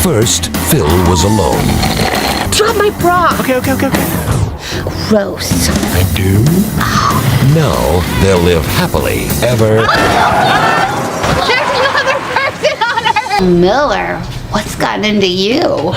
first, Phil was alone. Drop my bra! Okay. Gross. I do? Now they'll live happily ever. There's another person on her! Miller, what's gotten into you?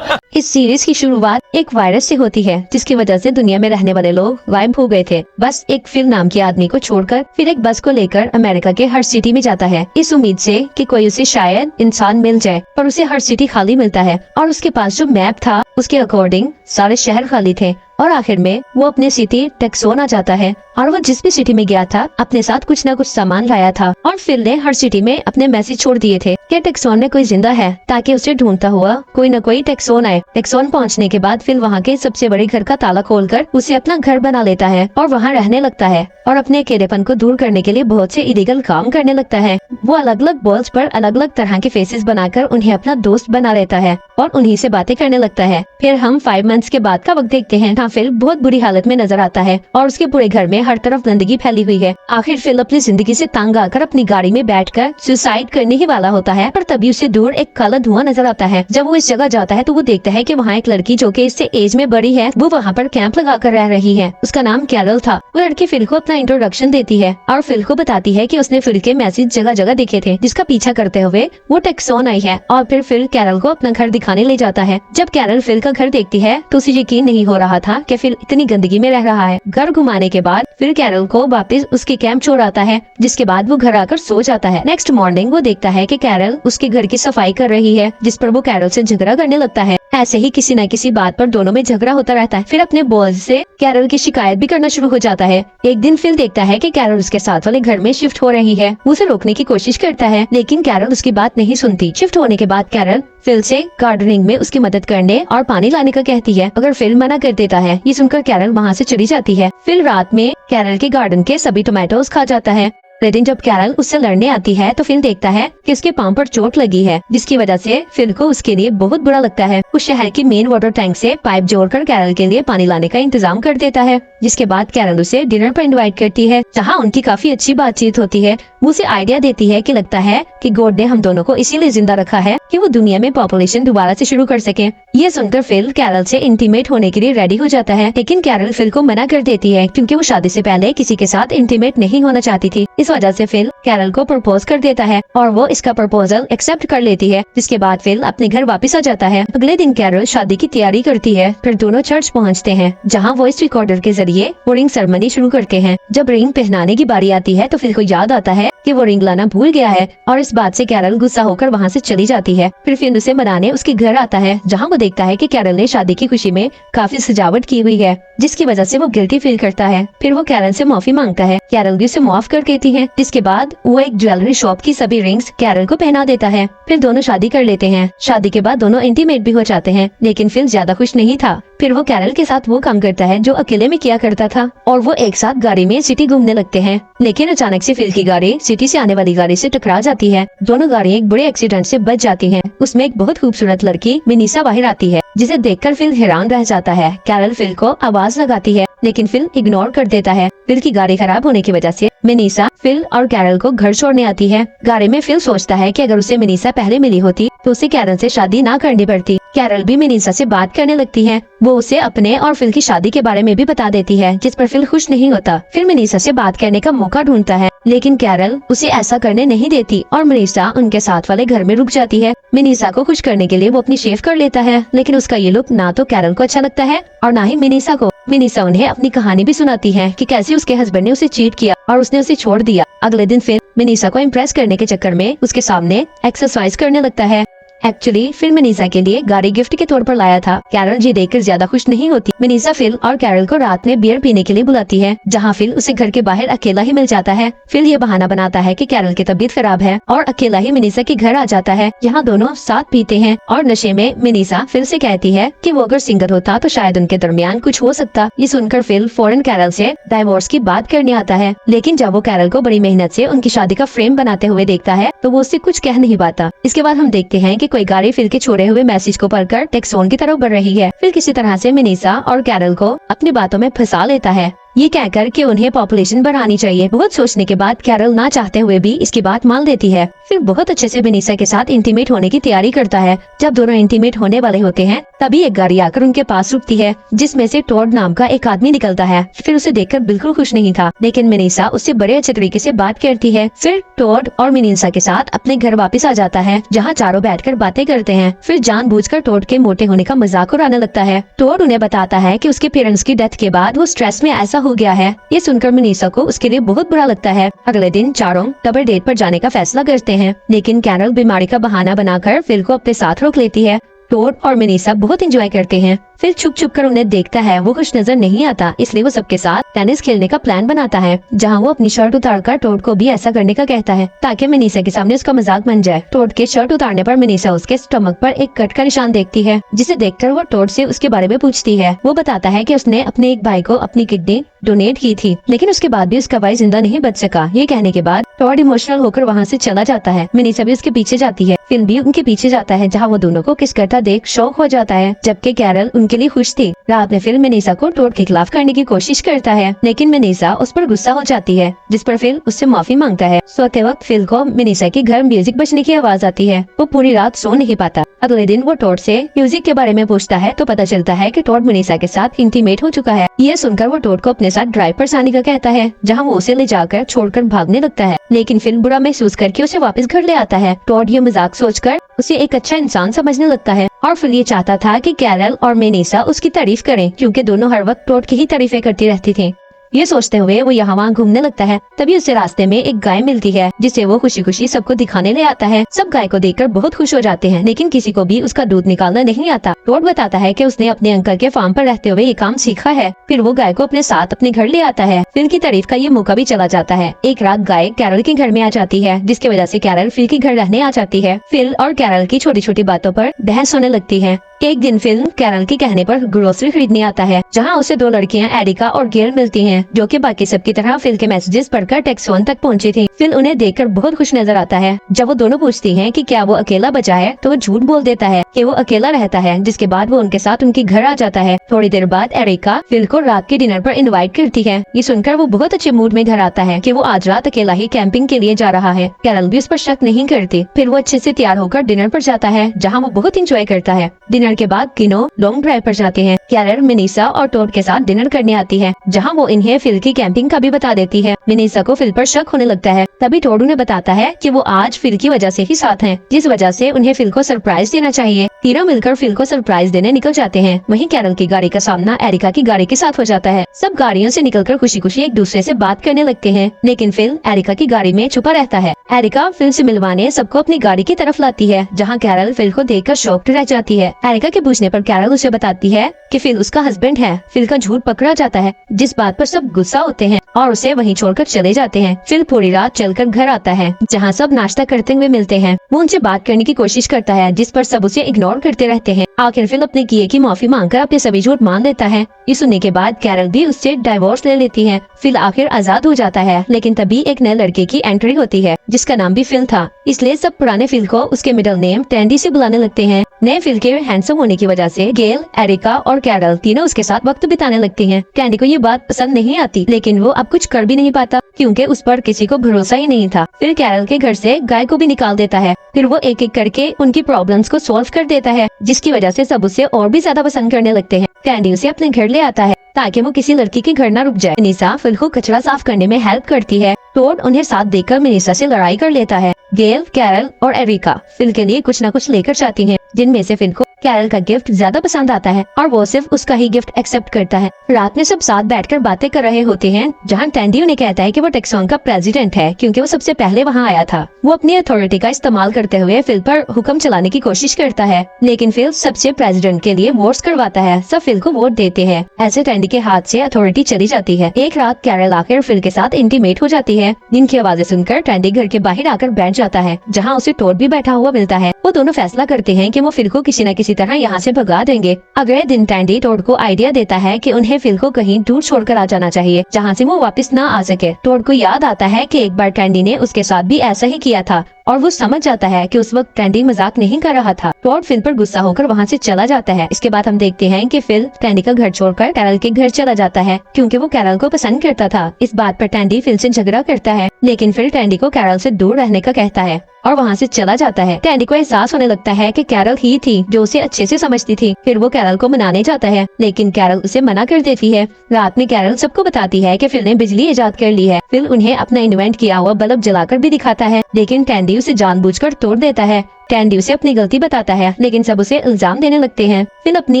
इस series की शुरुआत एक virus से होती है जिसकी वजह से दुनिया में रहने वाले लोग गायब हो गए थे। बस एक फिल नाम के आदमी को छोड़कर फिर एक बस को लेकर अमेरिका के हर सिटी में जाता है, इस उम्मीद से कि कोई उसे शायद इंसान मिल जाए, पर उसे हर सिटी खाली मिलता है और उसके पास जो मैप था उसके अकॉर्डिंग सारे शहर खाली थे। और आखिर में वो अपने सिटी टेक्सोन आ जाता है और वो जिस भी सिटी में गया था अपने साथ कुछ न कुछ सामान लाया था और फिल ने हर सिटी में अपने मैसेज छोड़ दिए थे कि टेक्सोन में कोई जिंदा है ताकि उसे ढूंढता हुआ कोई न कोई टेक्सोन आए। टेक्सोन पहुंचने के बाद फिल वहाँ के सबसे बड़े घर का ताला खोलकर उसे अपना घर बना लेता है और वहाँ रहने लगता है और अपने अकेलेपन को दूर करने के लिए बहुत से इलीगल काम करने लगता है। वो अलग अलग बॉल्स पर अलग अलग तरह के फेसेस बनाकर उन्हें अपना दोस्त बना लेता है और उन्हीं से बातें करने लगता है। फिर हम 5 मंथ्स के बाद का वक्त देखते हैं जहाँ फिल बहुत बुरी हालत में नजर आता है और उसके पूरे घर में हर तरफ गंदगी फैली हुई है। आखिर फिल अपनी जिंदगी से तंग आकर अपनी गाड़ी में बैठकर सुसाइड करने ही वाला होता है, पर तभी उसे दूर एक काला धुआं नजर आता है। जब वो इस जगह जाता है तो वो देखता है कि वहाँ एक लड़की जो कि इससे एज में बड़ी है वो वहाँ पर कैंप लगा कर रह रही है। उसका नाम कैरल था। वो लड़की फिल को अपना इंट्रोडक्शन देती है और फिल को बताती है कि उसने फिल के मैसेज जगह जगह देखे थे जिसका पीछा करते हुए वो टेक्सोन आई है और फिर फिल कैरल को अपना घर दिखाने ले जाता है। जब कैरल फिल का घर देखती है तो उसे यकीन नहीं हो रहा था कि फिल इतनी गंदगी में रह रहा है। घर घुमाने के बाद फिर कैरल को वापस उसके कैंप छोड़ आता है, जिसके बाद वो घर आकर सो जाता है। नेक्स्ट मॉर्निंग वो देखता है कि कैरल उसके घर की सफाई कर रही है, जिस पर वो कैरल से झगड़ा करने लगता है। ऐसे ही किसी न किसी बात पर दोनों में झगड़ा होता रहता है। फिर अपने बॉस से कैरल की शिकायत भी करना शुरू हो जाता है। एक दिन फिल देखता है कि कैरल उसके साथ वाले घर में शिफ्ट हो रही है। वो उसे रोकने की कोशिश करता है लेकिन कैरल उसकी बात नहीं सुनती। शिफ्ट होने के बाद कैरल फिल से गार्डनिंग में उसकी मदद करने और पानी लाने का कहती है, अगर फिल मना कर देता है। ये सुनकर कैरल वहाँ से चली जाती है। फिल रात में कैरल के गार्डन के सभी टोमेटोज खा जाता है। लेकिन जब कैरल उससे लड़ने आती है तो फिल देखता है कि उसके पांव पर चोट लगी है, जिसकी वजह से फिल को उसके लिए बहुत बुरा लगता है। उस शहर की मेन वाटर टैंक से पाइप जोड़कर कैरल के लिए पानी लाने का इंतजाम कर देता है, जिसके बाद कैरल उसे डिनर पर इनवाइट करती है जहां उनकी काफी अच्छी बातचीत होती है। वो उसे आइडिया देती है कि लगता है कि गॉड ने हम दोनों को इसीलिए जिंदा रखा है कि वो दुनिया में पॉपुलेशन दोबारा से शुरू कर सके। ये सुनकर फिल कैरल से इंटीमेट होने के लिए रेडी हो जाता है, लेकिन कैरल फिल को मना कर देती है क्योंकि वो शादी से पहले किसी के साथ इंटीमेट नहीं होना चाहती थी। इस वजह से फिल कैरल को प्रपोज कर देता है और वो इसका प्रपोजल एक्सेप्ट कर लेती है, जिसके बाद फिल अपने घर वापस आ जाता है। अगले दिन कैरल शादी की तैयारी करती है। फिर दोनों चर्च पहुंचते हैं जहां वॉइस रिकॉर्डर के जरिए वो रिंग सेरेमनी शुरू करते हैं। जब रिंग पहनाने की बारी आती है तो फिल को याद आता है कि वो रिंग लाना भूल गया है और इस बात से कैरल गुस्सा होकर वहाँ से चली जाती है। फिर फिल उसे मनाने उसके घर आता है जहाँ वो देखता है कि कैरल ने शादी की खुशी में काफी सजावट की हुई है, जिसकी वजह से वो गिल्टी फील करता है। फिर वो कैरल से माफी मांगता है। कैरल भी उसे माफ कर देती है, जिसके बाद वो एक ज्वेलरी शॉप की सभी रिंग्स कैरल को पहना देता है। फिर दोनों शादी कर लेते हैं। शादी के बाद दोनों इंटीमेट भी हो जाते हैं, लेकिन फिल ज्यादा खुश नहीं था। फिर वो कैरल के साथ वो काम करता है जो अकेले में किया करता था और वो एक साथ गाड़ी में सिटी घूमने लगते हैं। लेकिन अचानक से फिल की गाड़ी सिटी से आने वाली गाड़ी से टकरा जाती है। दोनों गाड़ियाँ एक बड़े एक्सीडेंट से बच जाती हैं। उसमें एक बहुत खूबसूरत लड़की मिनीसा बाहर आती है, जिसे देखकर फिल हैरान रह जाता है। कैरल फिल को आवाज लगाती है लेकिन फिल इग्नोर कर देता है। फिल की गाड़ी खराब होने की वजह से मिनीसा फिल और कैरल को घर छोड़ने आती है। गाड़ी में फिल सोचता है कि अगर उसे मिनीसा पहले मिली होती तो उसे कैरल से शादी ना करनी पड़ती। कैरल भी मिनीसा से बात करने लगती है। वो उसे अपने और फिल की शादी के बारे में भी बता देती है, जिस पर फिल खुश नहीं होता। फिर मिनीसा से बात करने का मौका ढूंढता है, लेकिन कैरल उसे ऐसा करने नहीं देती और मिनीसा उनके साथ वाले घर में रुक जाती है। मिनीसा को खुश करने के लिए वो अपनी शेव कर लेता है, लेकिन उसका ये लुक ना तो कैरल को अच्छा लगता है और ना ही मिनीसा को। मिनीसा उन्हें अपनी कहानी भी सुनाती है कि कैसे उसके हस्बैंड ने उसे चीट किया और उसने उसे छोड़ दिया। अगले दिन फिर मिनीसा को इम्प्रेस करने के चक्कर में उसके सामने एक्सरसाइज करने लगता है। एक्चुअली फिल मिनीसा के लिए गाड़ी गिफ्ट के तौर पर लाया था। कैरल जी देखकर ज्यादा खुश नहीं होती। मिनीसा फिल और कैरल को रात में बियर पीने के लिए बुलाती है, जहाँ फिल उसे घर के बाहर अकेला ही मिल जाता है। फिल ये बहाना बनाता है कि कैरल की तबीयत खराब है और अकेला ही मिनीसा के घर आ जाता है। यहाँ दोनों साथ पीते हैं और नशे में मिनीसा फिल से कहती है कि वो अगर सिंगल होता तो शायद उनके दरमियान कुछ हो सकता। ये सुनकर फिल फौरन कैरल से डाइवोर्स की बात करने आता है, लेकिन जब वो कैरल को बड़ी मेहनत से उनकी शादी का फ्रेम बनाते हुए देखता है तो वो उससे कुछ कह नहीं पाता। इसके बाद हम देखते हैं कि कोई गाड़ी फिल के छोड़े हुए मैसेज को पढ़कर टेक्सोन की तरफ बढ़ रही है। फिर किसी तरह से मिनीसा और कैरल को अपनी बातों में फंसा लेता है। ये कहकर कि उन्हें पॉपुलेशन बढ़ानी चाहिए। बहुत सोचने के बाद कैरल ना चाहते हुए भी इसकी बात मान लेती है। फिर बहुत अच्छे से वेनेसा के साथ इंटीमेट होने की तैयारी करता है। जब दोनों इंटीमेट होने वाले होते हैं तभी एक गाड़ी आकर उनके पास रुकती है, जिसमें से टॉड नाम का एक आदमी निकलता है। फिर उसे देखकर बिल्कुल खुश नहीं था, लेकिन वेनेसा उससे बड़े अच्छे तरीके से बात करती है। फिर टॉड और वेनेसा के साथ अपने घर वापस आ जाता है, जहाँ चारों बैठकर बातें करते हैं। फिर जानबूझकर टॉड के मोटे होने का मजाक उड़ाने लगता है। टॉड उन्हें बताता है कि उसके पेरेंट्स की डेथ के बाद वो स्ट्रेस में ऐसा हो गया है। ये सुनकर वेनेसा को उसके लिए बहुत बुरा लगता है। अगले दिन चारों डबल डेट पर जाने का फैसला करते हैं, लेकिन कैरल बीमारी का बहाना बनाकर फिल को अपने साथ रोक लेती है। टॉड और वेनेसा बहुत एंजॉय करते हैं। फिर छुप छुप कर उन्हें देखता है, वो कुछ नजर नहीं आता, इसलिए वो सबके साथ टेनिस खेलने का प्लान बनाता है, जहाँ वो अपनी शर्ट उतारकर टॉड को भी ऐसा करने का कहता है ताकि वेनेसा के सामने उसका मजाक बन जाए। टॉड के शर्ट उतारने पर वेनेसा उसके स्टमक पर एक कट का निशान देखती है, जिसे देखकर वो टॉड से उसके बारे में पूछती है। वो बताता है कि उसने अपने एक भाई को अपनी किडनी डोनेट की थी, लेकिन उसके बाद भी उसका भाई जिंदा नहीं बच सका। ये कहने के बाद टॉड इमोशनल होकर वहाँ से चला जाता है। वेनेसा भी उसके पीछे जाती है। फिल भी उनके पीछे जाता है, जहाँ वो दोनों को किस करता देख शौक हो जाता है, जबकि कैरल उनके लिए खुश थी। रात में फिल वेनेसा को टॉड के खिलाफ करने की कोशिश करता है, लेकिन वेनेसा उस पर गुस्सा हो जाती है, जिस पर फिल उससे माफी मांगता है। सोते वक्त फिल को वेनेसा के घर म्यूजिक बजने की आवाज आती है। वो पूरी रात सो नहीं पाता। अगले दिन वो टॉड से म्यूजिक के बारे में पूछता है तो पता चलता है कि टॉड वेनेसा के साथ इंटीमेट हो चुका है। ये सुनकर वो टॉड को अपने साथ ड्राइव पर जाने का कहता है, जहाँ वो उसे ले जाकर छोड़कर भागने लगता है, लेकिन फिल बुरा महसूस करके उसे वापस घर ले आता है। टॉड ये मजाक सोचकर उसे एक अच्छा इंसान समझने लगता है, और फिर ये चाहता था कि कैरल और वेनेसा उसकी तारीफ करें, क्योंकि दोनों हर वक्त टॉड की ही तारीफें करती रहती थी। ये सोचते हुए वो यहाँ वहाँ घूमने लगता है। तभी उसे रास्ते में एक गाय मिलती है, जिसे वो खुशी खुशी सबको दिखाने ले आता है। सब गाय को देखकर बहुत खुश हो जाते हैं, लेकिन किसी को भी उसका दूध निकालना नहीं आता। टॉड बताता है कि उसने अपने अंकल के फार्म पर रहते हुए ये काम सीखा है। फिर वो गाय को अपने साथ अपने घर ले आता है। फिल की तारीफ का ये मौका भी चला जाता है। एक रात गाय कैरल के घर में आ जाती है, जिसकी वजह से कैरल फिल के घर रहने आ जाती है। फिल और कैरल की छोटी छोटी बातों पर बहस होने लगती है। एक दिन फिल कैरल के कहने पर ग्रोसरी खरीदने आता है, जहाँ उसे दो लड़कियाँ एरिका और गेल मिलती हैं, जो कि बाकी सबकी तरह फिल के मैसेजेस पढ़कर टेक्स्ट वन तक पहुँची थी। फिल उन्हें देखकर बहुत खुश नजर आता है। जब वो दोनों पूछती हैं कि क्या वो अकेला बचा है, तो वो झूठ बोल देता है कि वो अकेला रहता है, जिसके बाद वो उनके साथ उनके घर आ जाता है। थोड़ी देर बाद एरिका फिल को रात के डिनर पर इनवाइट करती है। ये सुनकर वो बहुत अच्छे मूड में घर आता है कि वो आज रात अकेला ही कैंपिंग के लिए जा रहा है। कैरल भी उस पर शक नहीं करती। फिर वो अच्छे से तैयार होकर डिनर पर जाता है, जहाँ वो बहुत इंजॉय करता है। डिनर के बाद तीनों लॉन्ग ड्राइव पर जाते हैं। कैरल वेनेसा और टॉड के साथ डिनर करने आती है, जहाँ वो इन्हें फिल की कैंपिंग का भी बता देती है। वेनेसा को फिल पर शक होने लगता है। तभी टॉड उन्हें बताता है कि वो आज फिल की वजह से ही साथ हैं, जिस वजह से उन्हें फिल को सरप्राइज देना चाहिए। तीनों मिलकर फिल को सरप्राइज देने निकल जाते हैं। वहीं कैरल की गाड़ी का सामना एरिका की गाड़ी के साथ हो जाता है। सब गाड़ियों से निकलकर खुशी खुशी एक दूसरे से बात करने लगते हैं, लेकिन फिल एरिका की गाड़ी में छुपा रहता है। एरिका फिल से मिलवाने सबको अपनी गाड़ी की तरफ लाती है, जहाँ कैरल फिल को देखकर शॉक्ड रह जाती है। एरिका के पूछने पर कैरल उसे बताती है कि फिल उसका हस्बैंड है। फिल का झूठ पकड़ा जाता है, जिस बात पर सब गुस्सा होते हैं और उसे वहीं छोड़कर चले जाते हैं। फिल पूरी रात चलकर घर आता है, जहाँ सब नाश्ता करते हुए मिलते हैं। वो उनसे बात करने की कोशिश करता है, जिस पर सब उसे इग्नोर करते रहते हैं। आखिर फिल अपने किए की माफी मांगकर अपने सभी झूठ मान लेता है। ये सुनने के बाद कैरल भी उससे डाइवोर्स ले लेती है। फिल आखिर आजाद हो जाता है, लेकिन तभी एक नए लड़के की एंट्री होती है, जिसका नाम भी फिल था। इसलिए सब पुराने फिल को उसके मिडिल नेम टैंडी से बुलाने लगते हैं। नए फिल के हैंडसम होने की वजह से गेल, एरिका और कैरल तीनों उसके साथ वक्त बिताने लगती हैं। टैंडी को ये बात पसंद नहीं आती, लेकिन वो अब कुछ कर भी नहीं पाता, क्योंकि उस पर किसी को भरोसा ही नहीं था। फिर कैरल के घर से गाय को भी निकाल देता है। फिर वो एक एक करके उनकी प्रॉब्लम्स को सॉल्व कर देता है, जिसकी वजह से सब उसे और भी ज्यादा पसंद करने लगते हैं। टैंडी उसे अपने घर ले आता है, ताकि वो किसी लड़की के घर न रुक जाए। वेनेसा फिल को कचरा साफ करने में हेल्प करती है। टॉड उन्हें साथ देखकर वेनेसा से लड़ाई कर लेता है। गेल, कैरल और एरिका फिल के लिए कुछ न कुछ लेकर जाती हैं, जिनमें से फिल को कैरल का गिफ्ट ज्यादा पसंद आता है और वो सिर्फ उसका ही गिफ्ट एक्सेप्ट करता है। रात में सब साथ बैठकर बातें कर रहे होते हैं, जहाँ टैंडी उन्हें कहता है कि वो टेक्सॉन का प्रेसिडेंट है, क्योंकि वो सबसे पहले वहाँ आया था। वो अपनी अथॉरिटी का इस्तेमाल करते हुए फिल पर हुक्म चलाने की कोशिश करता है, लेकिन फिल सबसे प्रेसिडेंट के लिए वोट्स करवाता है। सब फिल को वोट देते हैं। ऐसे टैंडी के हाथ से अथॉरिटी चली जाती है। एक रात कैरल आकर फिल के साथ इंटीमेट हो जाती है, जिनकी आवाजें सुनकर टैंडी घर के बाहर आकर बैठ जाता है, जहाँ उसे टॉड भी बैठा हुआ मिलता है। वो दोनों फैसला करते हैं कि वो फिल को किसी न किसी तरह यहाँ से भगा देंगे। अगले दिन टैंडी टॉड को आइडिया देता है कि उन्हें फिल को कहीं दूर छोड़कर आ जाना चाहिए, जहाँ से वो वापस न आ सके। टॉड को याद आता है कि एक बार टैंडी ने उसके साथ भी ऐसा ही किया था। और वो समझ जाता है कि उस वक्त टैंडी मजाक नहीं कर रहा था। टॉड फिल पर गुस्सा होकर वहाँ से चला जाता है। इसके बाद हम देखते हैं कि फिल टैंडी का घर छोड़कर कैरल के घर चला जाता है क्योंकि वो कैरल को पसंद करता था। इस बात पर टैंडी फिल से झगड़ा करता है, लेकिन फिल टैंडी को कैरल से दूर रहने का कहता है और वहाँ से चला जाता है। टैंडी को एहसास होने लगता है कि कैरल ही थी जो उसे अच्छे से समझती थी। फिर वो कैरल को मनाने जाता है, लेकिन कैरल उसे मना कर देती है। रात में कैरल सबको बताती है कि फिल ने बिजली इजाद कर ली है। फिल उन्हें अपना इन्वेंट किया हुआ बल्ब जलाकर भी दिखाता है, लेकिन टैंडी उसे जानबूझकर तोड़ देता है। टैंडी उसे अपनी गलती बताता है, लेकिन सब उसे इल्जाम देने लगते हैं। फिल अपनी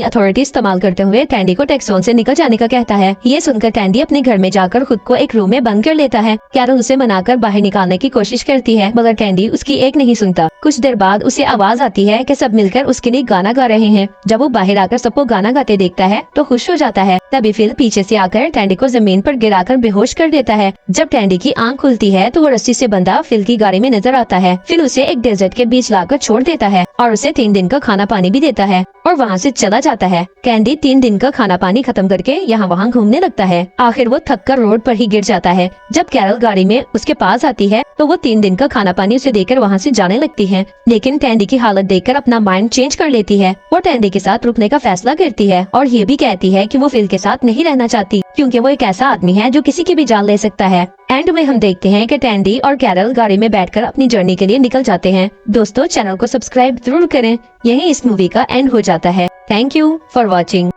अथॉरिटी इस्तेमाल करते हुए टैंडी को टेक्सोन से निकल जाने का कहता है। ये सुनकर टैंडी अपने घर में जाकर खुद को एक रूम में बंद कर लेता है। कैरल उसे मनाकर बाहर निकालने की कोशिश करती है, मगर टैंडी उसकी एक नहीं सुनता। कुछ देर बाद उसे आवाज आती है कि सब मिलकर उसके लिए गाना गा रहे हैं। जब वो बाहर आकर सबको गाना गाते देखता है तो खुश हो जाता है। तभी फिल पीछे से आकर टैंडी को जमीन पर गिराकर बेहोश कर देता है। जब टैंडी की आंख खुलती है तो वो रस्सी से बंधा फिल की गाड़ी में नजर आता है। फिल उसे एक डेजर्ट के बीच लाकर छोड़ देता है और उसे 3 दिन का खाना पानी भी देता है और वहाँ से चला जाता है। कैंडी 3 दिन का खाना पानी खत्म करके यहाँ वहाँ घूमने लगता है। आखिर वो थककर रोड पर ही गिर जाता है। जब कैरल गाड़ी में उसके पास आती है तो वो 3 दिन का खाना पानी उसे देकर वहाँ से जाने लगती है, लेकिन टैंडी की हालत देखकर अपना माइंड चेंज कर लेती है। वो टैंडी के साथ रुकने का फैसला करती है और ये भी कहती है कि वो फिल के साथ नहीं रहना चाहती क्योंकि वो एक ऐसा आदमी है जो किसी की भी जान ले सकता है। एंड में हम देखते हैं कि टैंडी और कैरल गाड़ी में बैठकर अपनी जर्नी के लिए निकल जाते हैं। दोस्तों, चैनल को सब्सक्राइब जरूर करें। यही इस मूवी का एंड हो जाता है। Thank you for watching.